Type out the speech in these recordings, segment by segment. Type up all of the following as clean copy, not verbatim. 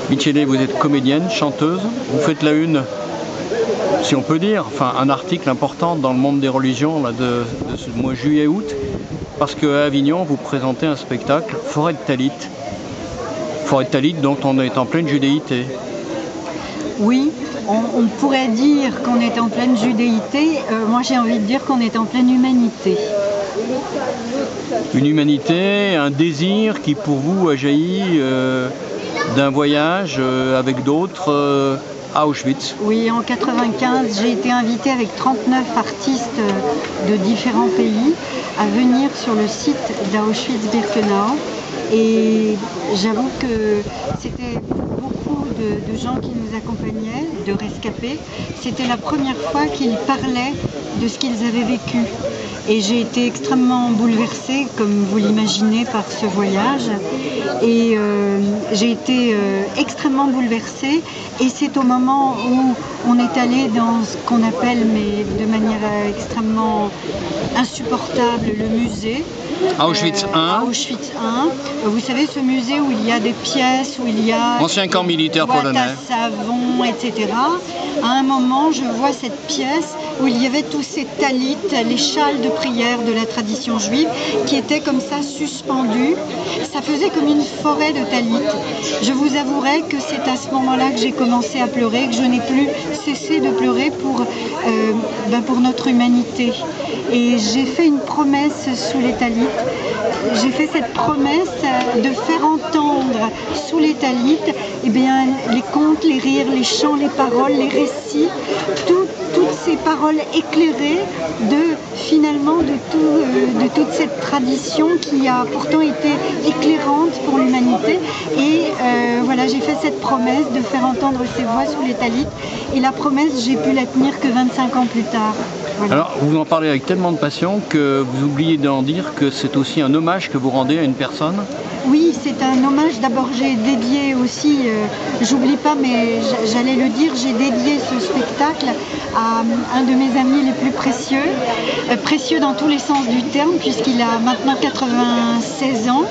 Michele, vous êtes comédienne, chanteuse, vous faites la une, si on peut dire, enfin un article important dans le monde des religions là, de ce mois juillet-août, parce qu'à Avignon, vous présentez un spectacle, Forêt de Talit. Forêt de Talit dont on est en pleine judéité. Oui, on pourrait dire qu'on est en pleine judéité, moi j'ai envie de dire qu'on est en pleine humanité. Une humanité, un désir qui pour vous a jailli d'un voyage avec d'autres à Auschwitz. Oui, en 1995, j'ai été invitée avec 39 artistes de différents pays à venir sur le site d'Auschwitz-Birkenau. Et j'avoue que c'était beaucoup de gens qui nous accompagnaient, de rescapés. C'était la première fois qu'ils parlaient de ce qu'ils avaient vécu. Et j'ai été extrêmement bouleversée, comme vous l'imaginez, par ce voyage. Et j'ai été extrêmement bouleversée. Et c'est au moment où on est allé dans ce qu'on appelle, mais de manière extrêmement insupportable, le musée. Auschwitz I. Auschwitz I. Vous savez, ce musée où il y a des pièces, où il y a ancien camp militaire polonais, à savon, etc. À un moment, je vois cette pièce où il y avait tous ces talits, les châles de prière de la tradition juive, qui étaient comme ça suspendus. Ça faisait comme une forêt de talits. Je vous avouerai que c'est à ce moment-là que j'ai commencé à pleurer, que je n'ai plus cessé de pleurer pour notre humanité. Et j'ai fait une promesse sous les talits. J'ai fait cette promesse de faire entendre sous les talits les contes, les rires, les chants, les paroles, les récits, toutes ces paroles éclairées de toute cette tradition qui a pourtant été éclairante pour l'humanité. Et voilà, j'ai fait cette promesse de faire entendre ces voix sous les talits. Et la promesse, j'ai pu la tenir que 25 ans plus tard. Voilà. Alors, vous en parlez avec tellement de passion que vous oubliez d'en dire que c'est aussi un hommage que vous rendez à une personne. Oui, c'est un hommage. D'abord, j'ai dédié aussi, j'oublie pas, mais j'allais le dire, j'ai dédié ce spectacle à un de mes amis les plus précieux, précieux dans tous les sens du terme, puisqu'il a maintenant 96 ans,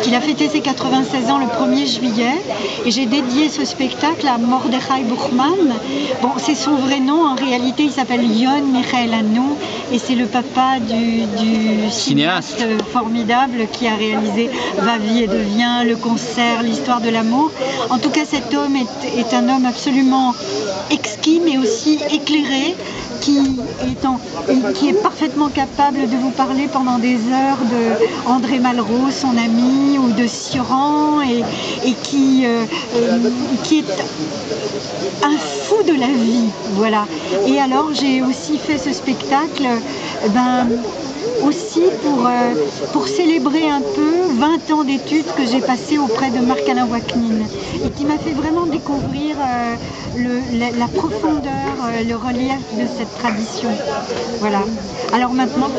qu'il a fêté ses 96 ans le 1er juillet, et j'ai dédié ce spectacle à Mordechai Buchmann. Bon, c'est son vrai nom, en réalité, il s'appelle Yon Michael Anou, et c'est le papa du cinéaste formidable qui a réalisé Va, vie et devient, le concert, l'histoire de l'amour. En tout cas, cet homme est un homme absolument exquis, mais aussi éclairé, qui est parfaitement capable de vous parler pendant des heures de André Malraux, son ami, ou de Sioran, et qui est un fou de la vie, voilà. Et alors, j'ai aussi fait ce spectacle, aussi pour célébrer un peu 20 ans d'études que j'ai passées auprès de Marc-Alain Waknin et qui m'a fait vraiment découvrir la profondeur, le relief de cette tradition. Voilà. Alors maintenant...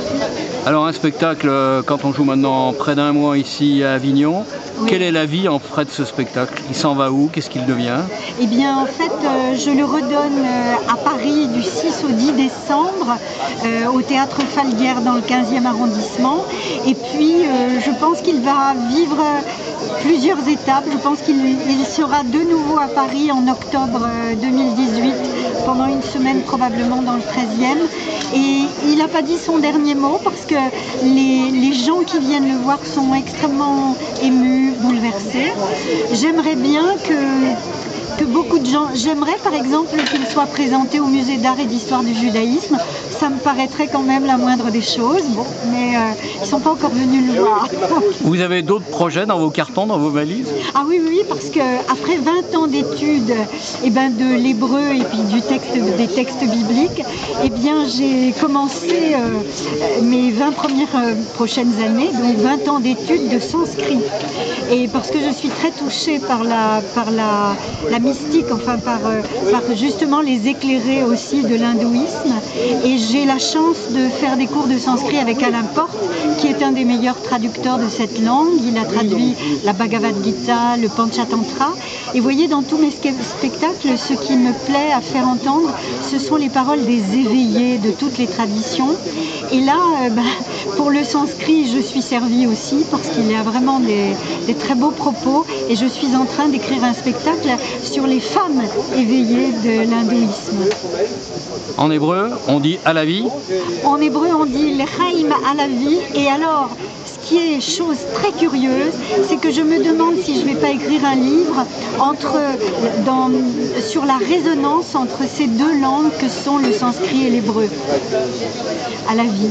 Alors un spectacle, quand on joue maintenant près d'un mois ici à Avignon, oui. Quelle est la vie en fait de ce spectacle? Il s'en va où? Qu'est-ce qu'il devient? Eh bien en fait, je le redonne à Paris du 6 au 10 décembre au Théâtre Falguière dans le 15e arrondissement. Et puis je pense qu'il va vivre plusieurs étapes. Je pense qu'il sera de nouveau à Paris en octobre 2018 pendant une semaine probablement dans le 13e. Et il n'a pas dit son dernier mot parce que les gens qui viennent le voir sont extrêmement émus, bouleversés. J'aimerais bien que beaucoup de gens... J'aimerais par exemple qu'il soit présenté au musée d'art et d'histoire du judaïsme. Ça me paraîtrait quand même la moindre des choses, bon, mais ils ne sont pas encore venus le voir. Vous avez d'autres projets dans vos cartons, dans vos valises? Ah oui, parce qu'après 20 ans d'études de l'hébreu et puis des textes bibliques, j'ai commencé mes 20 prochaines années, donc 20 ans d'études de sanskrit. Et parce que je suis très touchée par la mystique, enfin par justement les éclairés aussi de l'hindouisme. Et j'ai la chance de faire des cours de sanskrit avec Alain Porte, qui est un des meilleurs traducteurs de cette langue. Il a traduit la Bhagavad Gita, le Panchatantra. Et vous voyez, dans tous mes spectacles, ce qui me plaît à faire entendre, ce sont les paroles des éveillés de toutes les traditions. Et là, Pour le sanskrit, je suis servie aussi parce qu'il y a vraiment des très beaux propos et je suis en train d'écrire un spectacle sur les femmes éveillées de l'hindouisme. En hébreu, on dit à la vie. En hébreu, on dit l'chaim à la vie. Et alors, ce qui est chose très curieuse, c'est que je me demande si je ne vais pas écrire un livre sur la résonance entre ces deux langues que sont le sanskrit et l'hébreu. À la vie.